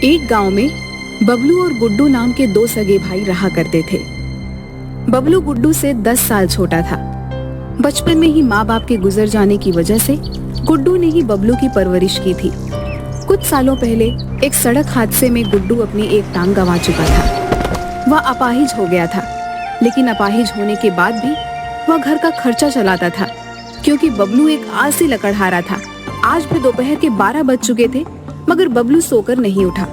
एक गांव में बबलू और गुड्डू नाम के दो सगे भाई रहा करते थे। बबलू गुड्डू से 10 साल छोटा था। बचपन में ही माँ बाप के गुजर जाने की वजह से गुड्डू ने ही बबलू की परवरिश की थी। कुछ सालों पहले एक सड़क हादसे में गुड्डू अपनी एक टांग गंवा चुका था। वह अपाहिज हो गया था, लेकिन अपाहिज होने के बाद भी वह घर का खर्चा चलाता था, क्योंकि बबलू एक आलसी लकड़हारा था। आज भी दोपहर के 12 बज चुके थे, मगर बबलू सोकर नहीं उठा।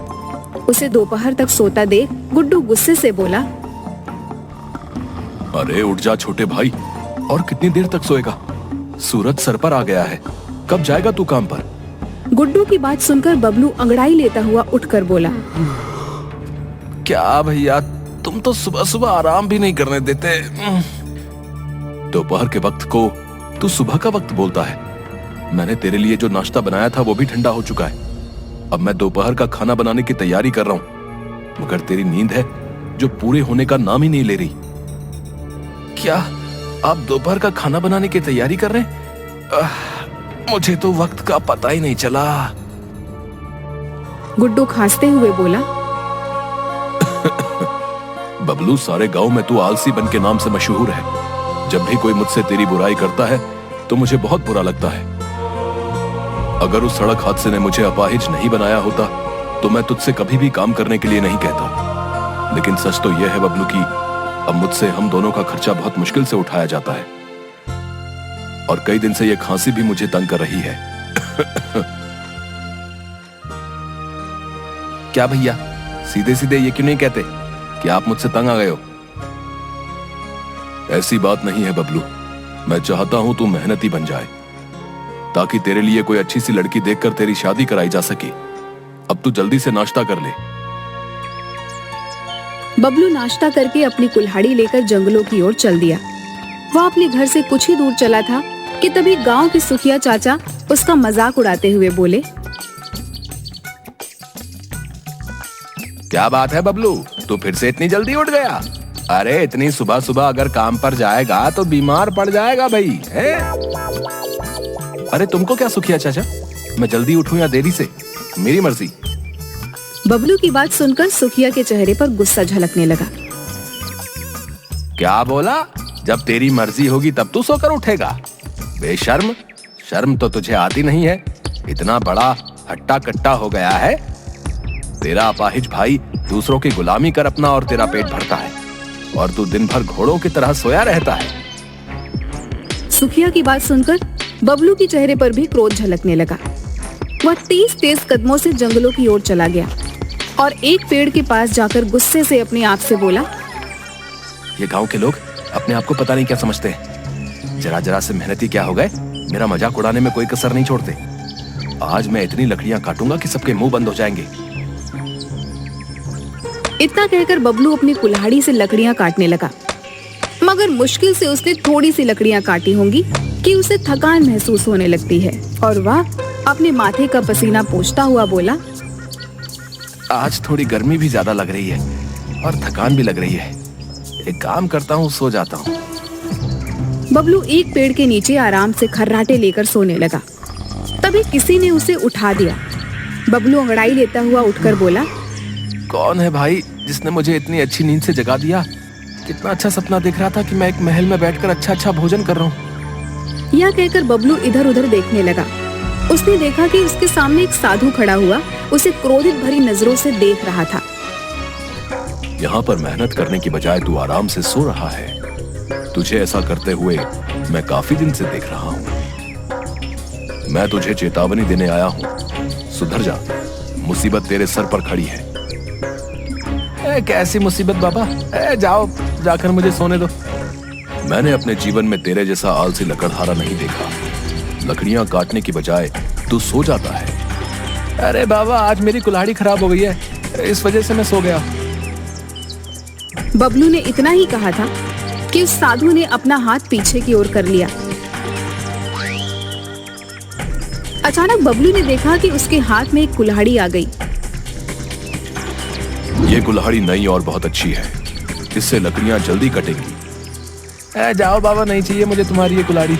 उसे दोपहर तक सोता देख गुड्डू गुस्से से बोला, अरे उठ जा छोटे भाई, और कितनी देर तक सोएगा? सूरज सर पर आ गया है, कब जाएगा तू काम पर? गुड्डू की बात सुनकर बबलू अंगड़ाई लेता हुआ उठकर बोला, क्या भैया, तुम तो सुबह सुबह आराम भी नहीं करने देते। दोपहर के वक्त को तू सुबह का वक्त बोलता है। मैंने तेरे लिए जो नाश्ता बनाया था वो भी ठंडा हो चुका है। अब मैं दोपहर का खाना बनाने की तैयारी कर रहा हूँ, मगर तेरी नींद है जो पूरे होने का नाम ही नहीं ले रही। क्या आप दोपहर का खाना बनाने की तैयारी कर रहे हैं? मुझे तो वक्त का पता ही नहीं चला। गुड्डू खांसते हुए बोला, बबलू, सारे गांव में तू आलसी बन के नाम से मशहूर है। जब भी कोई मुझसे तेरी बुराई करता है तो मुझे बहुत बुरा लगता है। अगर उस सड़क हादसे ने मुझे अपाहिज नहीं बनाया होता तो मैं तुझसे कभी भी काम करने के लिए नहीं कहता। लेकिन सच तो यह है बबलू कि अब मुझसे हम दोनों का खर्चा बहुत मुश्किल से उठाया जाता है, और कई दिन से यह खांसी भी मुझे तंग कर रही है। क्या भैया, सीधे सीधे ये क्यों नहीं कहते कि आप मुझसे तंग आ गए हो? ऐसी बात नहीं है बबलू, मैं चाहता हूं तू मेहनती बन जाए, ताकि तेरे लिए कोई अच्छी सी लड़की देखकर तेरी शादी कराई जा सके। अब तू जल्दी से नाश्ता कर ले। बबलू नाश्ता करके अपनी कुल्हाड़ी लेकर जंगलों की ओर चल दिया। वह अपने घर से कुछ ही दूर चला था कि तभी गांव के सुखिया चाचा उसका मजाक उड़ाते हुए बोले, क्या बात है बबलू, तू फिर से इतनी जल्दी उठ गया? अरे इतनी सुबह सुबह अगर काम पर जाएगा तो बीमार पड़ जाएगा भाई, है? अरे तुमको क्या सुखिया चाचा, मैं जल्दी उठूं या देरी से, मेरी मर्जी। बबलू की बात सुनकर सुखिया के चेहरे पर गुस्सा झलकने लगा। क्या बोला? जब तेरी मर्जी होगी तब तू सोकर उठेगा? बेशर्म, शर्म तो तुझे आती नहीं है। इतना बड़ा हट्टा कट्टा हो गया है। तेरा अपाहिज भाई दूसरों की गुलामी कर अपना और तेरा पेट भरता है, और तू दिन भर घोड़ों की तरह सोया रहता है। सुखिया की बात सुनकर बबलू के चेहरे पर भी क्रोध झलकने लगा। वह तेज कदमों से जंगलों की ओर चला गया और एक पेड़ के पास जाकर गुस्से से अपने आप से बोला, ये गांव के लोग अपने आप को पता नहीं क्या समझते हैं। जरा जरा से मेहनती क्या हो गए, मेरा मजाक उड़ाने में कोई कसर नहीं छोड़ते। आज मैं इतनी लकड़ियां काटूंगा कि सबके मुंह बंद हो जाएंगे। इतना कहकर बबलू अपनी कुल्हाड़ी से लकड़ियां काटने लगा, मगर मुश्किल से उसने थोड़ी सी लकड़ियां काटी होंगी कि उसे थकान महसूस होने लगती है, और वह अपने माथे का पसीना पोंछता हुआ बोला, आज थोड़ी गर्मी भी ज्यादा लग रही है और थकान भी लग रही है। एक काम करता हूँ, सो जाता हूँ। बबलू एक पेड़ के नीचे आराम से खर्राटे लेकर सोने लगा। तभी किसी ने उसे उठा दिया। बबलू अंगड़ाई लेता हुआ उठकर बोला, कौन है भाई जिसने मुझे इतनी अच्छी नींद से जगा दिया? कितना अच्छा सपना देख रहा था कि मैं एक महल में बैठकर अच्छा भोजन कर रहा हूँ। यह कहकर बबलू इधर उधर देखने लगा। उसने देखा कि उसके सामने एक साधु खड़ा हुआ उसे क्रोधित भरी नजरों से देख रहा था। यहाँ पर मेहनत करने की बजाय तू आराम से सो रहा है। तुझे ऐसा करते हुए मैं काफी दिन से देख रहा हूँ। मैं तुझे चेतावनी देने आया हूँ, सुधर जा, मुसीबत तेरे सर पर खड़ी है। कैसी मुसीबत बाबा? जाओ, जाकर मुझे सोने दो। मैंने अपने जीवन में तेरे जैसा आलसी लकड़हारा नहीं देखा। लकड़ियां काटने की बजाय तू सो जाता है। अरे बाबा, आज मेरी कुल्हाड़ी खराब हो गई है, इस वजह से मैं सो गया। बबलू ने इतना ही कहा था कि उस साधु ने अपना हाथ पीछे की ओर कर लिया। अचानक बबलू ने देखा कि उसके हाथ में एक कुल्हाड़ी आ गई। ये कुल्हाड़ी नई और बहुत अच्छी है, इससे लकड़ियां जल्दी कटेंगी। जाओ बाबा, नहीं चाहिए मुझे तुम्हारी ये कुल्हाड़ी।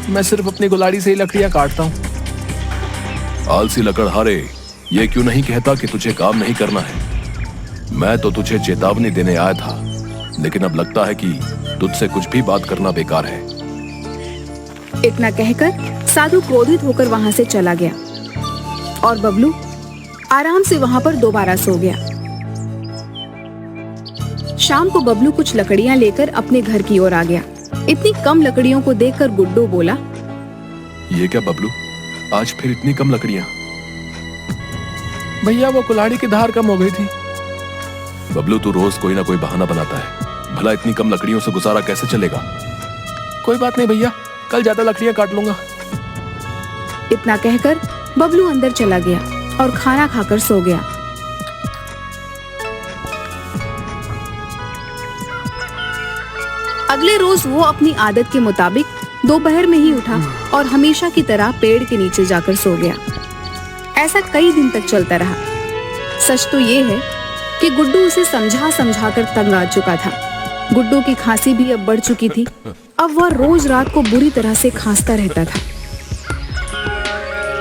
मैं सिर्फ अपनी कुल्हाड़ी से ही लकड़ियां काटता हूँ। आलसी लकड़हारे, ये क्यों नहीं कहता कि तुझे काम नहीं करना है? मैं तो तुझे चेतावनी देने आया था, लेकिन अब लगता है कि तुझसे कुछ भी बात करना बेकार है। इतना कहकर साधु क्रोधित होकर वहां से चला गया और बबलू आराम से वहां पर दोबारा सो गया। शाम को बबलू कुछ लकड़ियां लेकर अपने घर की ओर आ गया। इतनी कम लकड़ियों को देखकर गुड्डू बोला, ये क्या बबलू, आज फिर इतनी कम लकड़ियां? भैया वो कुल्हाड़ी की धार कम हो गई थी। बबलू तू रोज कोई ना कोई बहाना बनाता है, भला इतनी कम लकड़ियों से गुजारा कैसे चलेगा? कोई बात नहीं भैया, कल ज्यादा लकड़ियां काट लूंगा। इतना कहकर बबलू अंदर चला गया और खाना खाकर सो गया। अगले रोज वो अपनी आदत के मुताबिक दोपहर में ही उठा और हमेशा की तरह पेड़ के नीचे जाकर सो गया। ऐसा कई दिन तक चलता रहा। सच तो ये है कि गुड्डू उसे समझा समझा कर तंग आ चुका था। गुड्डू की खांसी भी अब बढ़ चुकी थी। अब वह रोज रात को बुरी तरह से खांसता रहता था।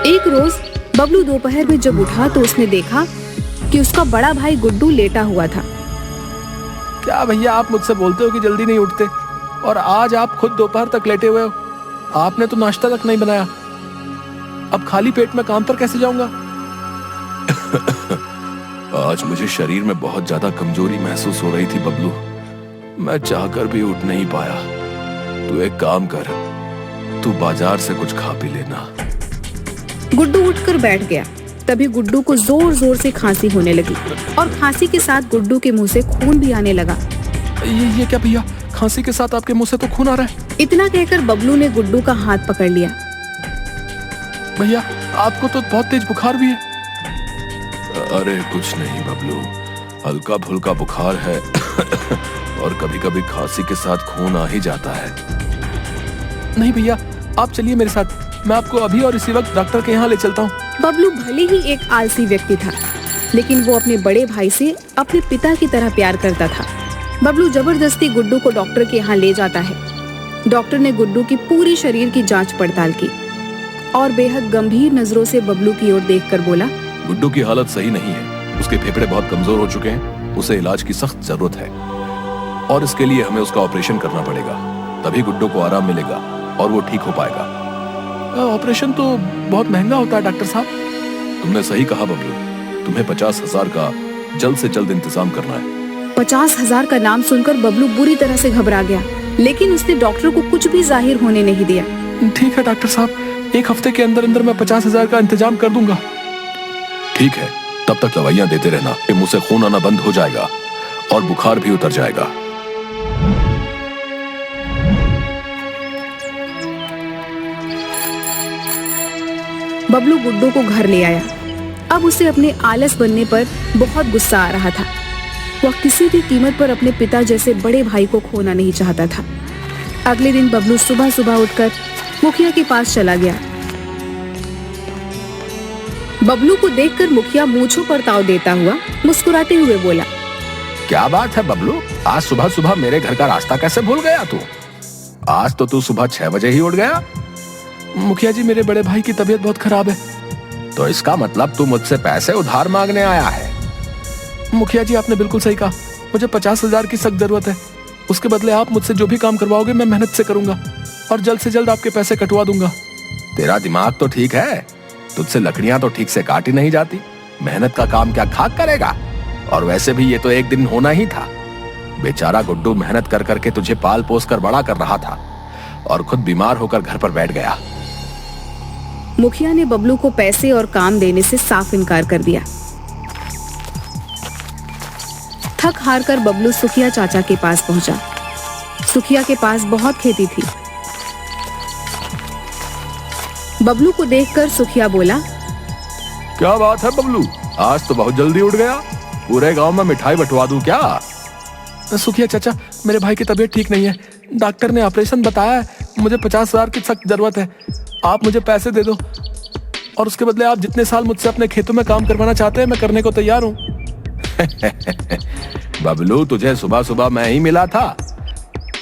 एक रोज बबलू दोपहर में जब उठा तो उसने देखा कि उसका बड़ा भाई गुड्डू लेटा हुआ था। क्या भैया, आप मुझसे बोलते हो कि जल्दी नहीं उठते, और आज आप खुद दोपहर तक लेटे हुए हो। आपने तो नाश्ता तक नहीं बनाया। अब खाली पेट में काम पर कैसे जाऊंगा? आज मुझे शरीर में बहुत ज्यादा कमजोरी महसूस हो रही थी बबलू। मैं चाहकर भी उठ नहीं पाया। तू एक काम कर, तू बाजार से कुछ खा पी लेना। गुड्डू उठकर बैठ गया। तभी गुड्डू को जोर जोर से खांसी होने लगी और खांसी के साथ गुड्डू के मुंह से खून भी आने लगा। ये क्या भैया, खांसी के साथ आपके मुंह से तो खून आ रहा है। इतना कहकर बबलू ने गुड्डू का हाथ पकड़ लिया। भैया, आपको तो बहुत तेज बुखार भी है। अरे कुछ नहीं बबलू, हल्का फुल्का बुखार है और कभी कभी खांसी के साथ खून आ ही जाता है। नहीं भैया, आप चलिए मेरे साथ, मैं आपको अभी और इसी वक्त डॉक्टर के यहाँ ले चलता हूँ। बबलू भले ही एक आलसी व्यक्ति था, लेकिन वो अपने बड़े भाई से अपने पिता की तरह प्यार करता था। बबलू जबरदस्ती गुड्डू को डॉक्टर के यहाँ ले जाता है। डॉक्टर ने गुड्डू की पूरी शरीर की जांच पड़ताल की और बेहद गंभीर नजरों से बबलू की ओर देखकर बोला, गुड्डू की हालत सही नहीं है। उसके फेफड़े बहुत कमजोर हो चुके हैं। उसे इलाज की सख्त जरूरत है और इसके लिए हमें उसका ऑपरेशन करना पड़ेगा। तभी गुड्डू को आराम मिलेगा और वो ठीक हो पाएगा। ऑपरेशन तो बहुत महंगा होता है डॉक्टर साहब। तुमने सही कहा बबलू, तुम्हें 50,000 का जल्द से जल्द इंतजाम करना है। 50,000 का नाम सुनकर बबलू बुरी तरह से घबरा गया, लेकिन उसने डॉक्टर को कुछ भी जाहिर होने नहीं दिया। ठीक है डॉक्टर साहब, एक हफ्ते के अंदर अंदर मैं 50,000 का इंतजाम कर दूंगा। ठीक है, तब तक दवाइयां देते रहना। मुंह से खून आना बंद हो जाएगा और बुखार भी उतर जाएगा। बबलू गुड्डू को घर ले आया। अब उसे अपने आलस बनने पर बहुत गुस्सा आ रहा था। वह किसी भी कीमत पर अपने पिता जैसे बड़े भाई को खोना नहीं चाहता था। अगले दिन बबलू सुबह सुबह उठकर मुखिया के पास चला गया। बबलू को देखकर मुखिया मूंछों पर ताव देता हुआ मुस्कुराते हुए बोला, क्या बात है बबलू, आज सुबह सुबह मेरे घर का रास्ता कैसे भूल गया तू? आज तो तू सुबह 6 बजे ही उठ गया। मुखिया जी, मेरे बड़े भाई की तबीयत बहुत खराब है। तो इसका मतलब तू मुझसे पैसे उधार मांगने आया है? मुखिया जी, आपने बिल्कुल सही कहा। मुझे 50,000 की सख्त जरूरत है। उसके बदले आप मुझसे जो भी काम करवाओगे मैं मेहनत से करूंगा और जल्द से जल्द आपके पैसे कटवा दूंगा। तेरा दिमाग तो ठीक है, तुझसे लकड़ियां तो ठीक से काटी नहीं जाती। मेहनत का काम क्या खाक करेगा? और वैसे भी ये तो एक दिन होना ही था। बेचारा गुड्डू मेहनत कर करके तुझे पाल पोस कर बड़ा कर रहा था और खुद बीमार होकर घर पर बैठ गया। मुखिया ने बबलू को पैसे और काम देने से साफ इनकार कर दिया। थक हार कर बबलू सुखिया चाचा के पास पहुंचा। सुखिया के पास बहुत खेती थी। बबलू को देखकर सुखिया बोला, क्या बात है बबलू, आज तो बहुत जल्दी उठ गया। पूरे गांव में मिठाई बंटवा दूं क्या? सुखिया चाचा, मेरे भाई की तबीयत ठीक नहीं है। डॉक्टर ने ऑपरेशन बताया है। मुझे 50,000 की सख्त जरूरत है। आप मुझे पैसे दे दो और उसके बदले आप जितने साल मुझसे अपने खेतों में काम करवाना चाहते हैं मैं करने को तैयार हूँ। बबलू, तुझे सुबह सुबह मैं ही मिला था।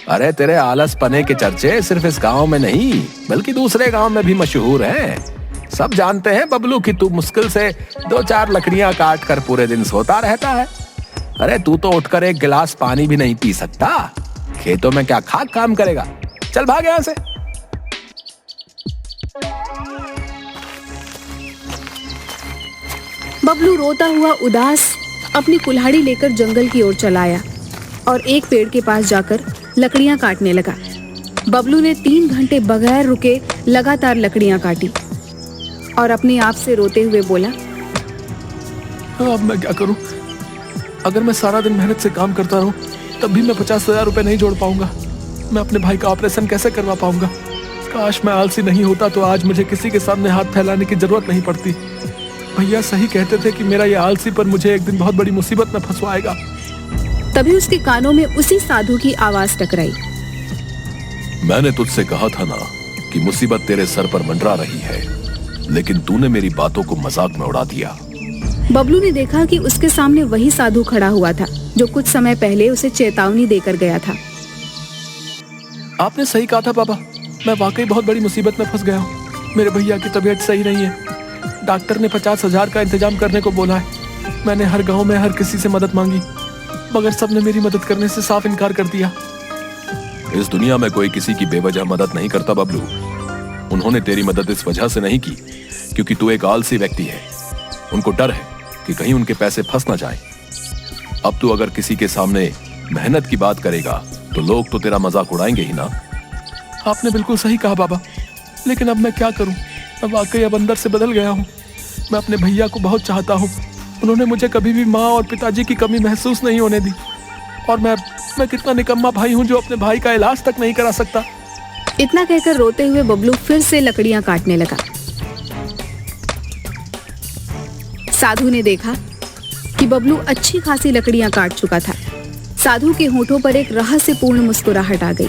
अरे तेरे आलस पने के चर्चे सिर्फ इस गांव में नहीं बल्कि दूसरे गांव में भी मशहूर हैं। सब जानते हैं बबलू कि तू मुश्किल से 2-4 लकड़ियां काट कर पूरे दिन सोता रहता है। अरे तू तो उठकर एक गिलास पानी भी नहीं पी सकता। खेतों में क्या खाक काम करेगा? चल भाग यहां से। बबलू रोता हुआ उदास अपनी कुल्हाड़ी लेकर जंगल की ओर चला आया और एक पेड़ के पास जाकर लकड़ियां काटने लगा। बबलू ने 3 घंटे बगैर रुके लगातार लकड़ियां काटी और अपने आप से रोते हुए बोला, अब मैं क्या करूं? अगर मैं सारा दिन मेहनत से काम करता रहूं तब भी मैं 50,000 रुपए नहीं जोड़ पाऊंगा। मैं अपने भाई का ऑपरेशन कैसे करवा पाऊंगा? काश मैं आलसी नहीं होता तो आज मुझे किसी के सामने हाथ फैलाने की जरूरत नहीं पड़ती। भैया सही कहते थे कि मेरा ये आलसीपन मुझे एक दिन बहुत बड़ी मुसीबत में फंसवाएगा। तभी उसके कानों में उसी साधु की आवाज टकराई। मैंने तुझसे कहा था ना कि मुसीबत तेरे सर पर मंडरा रही है, लेकिन तूने मेरी बातों को मजाक में उड़ा दिया। बबलू ने देखा कि उसके सामने वही साधु खड़ा हुआ था जो कुछ समय पहले उसे चेतावनी देकर गया था। आपने सही कहा था पापा, मैं वाकई बहुत बड़ी मुसीबत में फंस गया हूँ। मेरे भैया की तबीयत सही नहीं है। डॉक्टर ने 50,000 का इंतजाम करने को बोला है। मैंने हर गांव में हर किसी से मदद मांगी, मगर सबने मेरी मदद करने से साफ इनकार कर दिया। इस दुनिया में कोई किसी की बेवजह मदद नहीं करता बबलू। उन्होंने तेरी मदद इस वजह से नहीं की क्योंकि तू एक आलसी व्यक्ति है। उनको डर है कि कहीं उनके पैसे फंस ना जाएं। अब तू अगर किसी के सामने मेहनत की बात करेगा तो लोग तो तेरा मजाक उड़ाएंगे ही ना। आपने बिल्कुल सही कहा बाबा, लेकिन अब मैं क्या करूं? मैं वाकई अब अंदर से बदल गया हूं। मैं अपने भैया को बहुत चाहता हूं। उन्होंने मुझे कभी भी माँ और पिताजी की कमी महसूस नहीं होने दी। और मैं कितना निकम्मा भाई हूं जो अपने भाई का इलाज तक नहीं करा सकता। इतना कहकर रोते हुए बबलू फिर से लकड़ियां काटने लगा। साधु ने देखा कि बबलू अच्छी खासी लकड़ियां काट चुका था। साधु के होठों पर एक रहस्यपूर्ण मुस्कुराहट आ गई।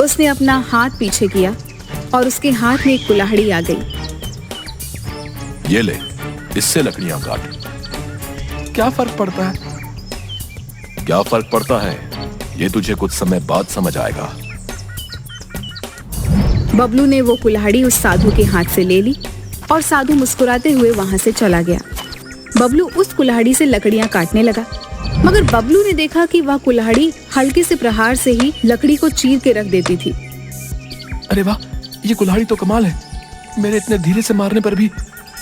उसने अपना हाथ पीछे किया और उसके हाथ में एक कुल्हाड़ी आ गई। ये ले, इससे लकड़ियां काट। क्या फर्क पड़ता है? क्या फर्क पड़ता है ये तुझे कुछ समय बाद समझ आएगा। बबलू ने वो कुल्हाड़ी उस साधु के हाथ से ले ली और साधु मुस्कुराते हुए वहां से चला गया। बबलू उस कुल्हाड़ी से लकड़ियां काटने लगा, मगर बबलू ने देखा कि वह कुल्हाड़ी हल्के से प्रहार से ही लकड़ी को चीर के रख देती थी। अरे वाह, ये कुल्हाड़ी तो कमाल है। मेरे इतने धीरे से मारने पर भी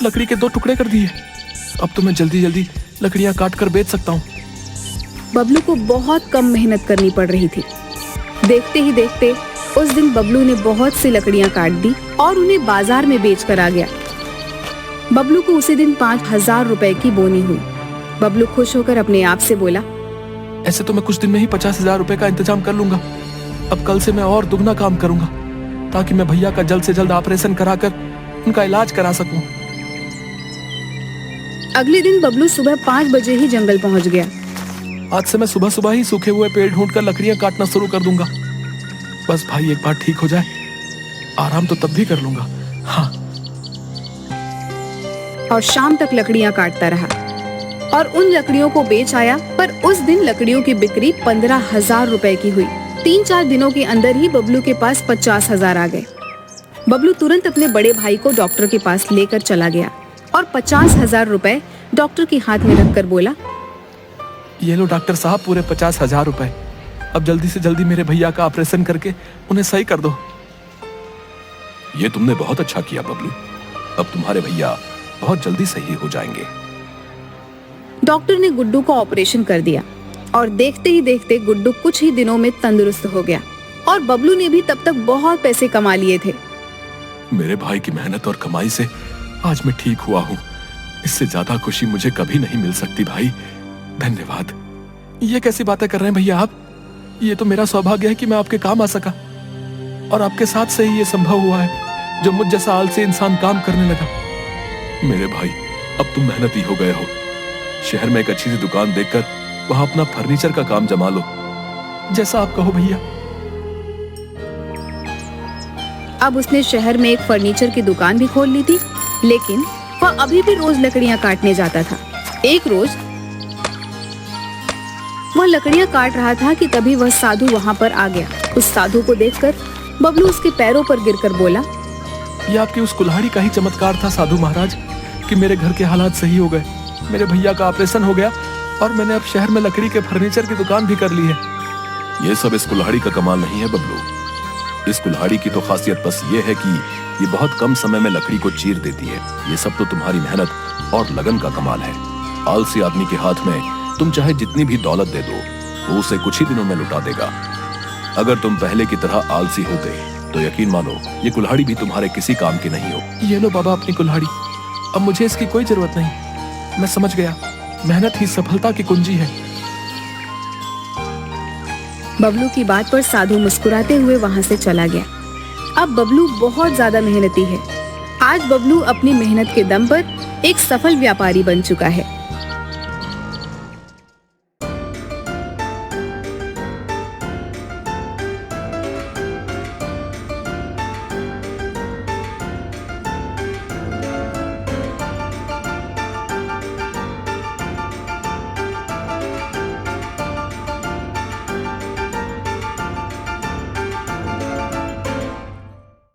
लकड़ी के 2 टुकड़े कर दिए। अब तो मैं जल्दी जल्दी लकड़ियां काट कर बेच सकता हूँ। बबलू को बहुत कम मेहनत करनी पड़ रही थी। देखते ही देखते उस दिन बबलू ने बहुत सी लकड़ियां काट दी और उन्हें बाजार में बेच कर आ गया। बबलू को उसी दिन 5,000 रुपए की बोनी हुई। बबलू खुश होकर अपने आप से बोला, ऐसे तो मैं कुछ दिन में ही 50,000 रुपए का इंतजाम कर लूंगा। अब कल से मैं और दुगना काम करूंगा ताकि मैं भैया का जल्द से जल्द ऑपरेशन कराकर उनका इलाज करा सकूं। अगले दिन बबलू सुबह 5 बजे ही जंगल पहुंच गया। आज से मैं सुबह सुबह ही सूखे हुए पेड़ ढूंढकर लकड़ियां काटना शुरू कर दूंगा। बस भाई एक बार ठीक हो जाए, आराम तो तब भी कर लूंगा। हाँ। और शाम तक लकड़ियां काटता रहा और उन लकड़ियों को बेच आया। पर उस दिन लकड़ियों की बिक्री 15,000 रुपए की हुई। 3-4 दिनों के अंदर ही बबलू के पास 50,000 आ गए। बबलू तुरंत अपने बड़े भाई को डॉक्टर के पास लेकर चला गया और 50,000 रुपए डॉक्टर के हाथ में रखकर बोला, ये लो डॉक्टर साहब, पूरे 50,000 रुपए। अब जल्दी से जल्दी मेरे भैया का ऑपरेशन करके उन्हें सही कर दो। ये तुमने बहुत अच्छा किया बबलू। अब तुम्हारे भैया बहुत जल्दी सही हो जाएंगे। डॉक्टर ने गुड्डू का ऑपरेशन कर दिया और देखते ही देखते गुड्डू कुछ ही दिनों में तंदुरुस्त हो गया और बबलू ने भी तब तक बहुत पैसे कमा लिए थे। मेरे भाई की मेहनत और कमाई से आज मैं ठीक हुआ हूँ। इससे ज्यादा खुशी मुझे कभी नहीं मिल सकती भाई, धन्यवाद। ये कैसी बातें कर रहे हैं भैया आप? ये तो मेरा सौभाग्य है कि मैं आपके काम आ सका और आपके साथ से ही ये संभव हुआ है जो मुझ जैसा आलसी इंसान काम करने लगा। मेरे भाई, अब तुम मेहनती हो गए हो। शहर में एक अच्छी सी दुकान देखकर वहां अपना फर्नीचर का काम जमा लो, जैसा आप कहो भैया। अब उसने शहर में एक फर्नीचर की दुकान भी खोल ली थी, लेकिन वह अभी भी रोज लकड़ियां काटने जाता था। एक रोज वह लकड़ियां काट रहा था कि तभी वह साधु वहां पर आ गया। उस साधु को देखकर बबलू उसके पैरों पर गिरकर बोला, ये आपकी उस कुल्हाड़ी का ही चमत्कार था साधु महाराज कि मेरे घर के हालात सही हो गए। मेरे भैया का ऑपरेशन हो गया और मैंने अब शहर में लकड़ी के फर्नीचर की दुकान भी कर ली है। ये सब इस कुल्हाड़ी का कमाल नहीं है बबलू। इस कुल्हाड़ी की तो खासियत बस ये है कि ये बहुत कम समय में लकड़ी को चीर देती है। ये सब तो तुम्हारी मेहनत और लगन का कमाल है। आलसी आदमी के हाथ में तुम चाहे जितनी भी दौलत दे दो, वो उसे कुछ ही दिनों में लुटा देगा। अगर तुम पहले की तरह आलसी होते तो यकीन मानो ये कुल्हाड़ी भी तुम्हारे किसी काम की नहीं हो। ये लो बाबा अपनी कुल्हाड़ी, अब मुझे इसकी कोई जरूरत नहीं। मैं समझ गया, मेहनत ही सफलता की कुंजी है। बबलू की बात पर साधु मुस्कुराते हुए वहां से चला गया। अब बबलू बहुत ज्यादा मेहनती है। आज बबलू अपनी मेहनत के दम पर एक सफल व्यापारी बन चुका है।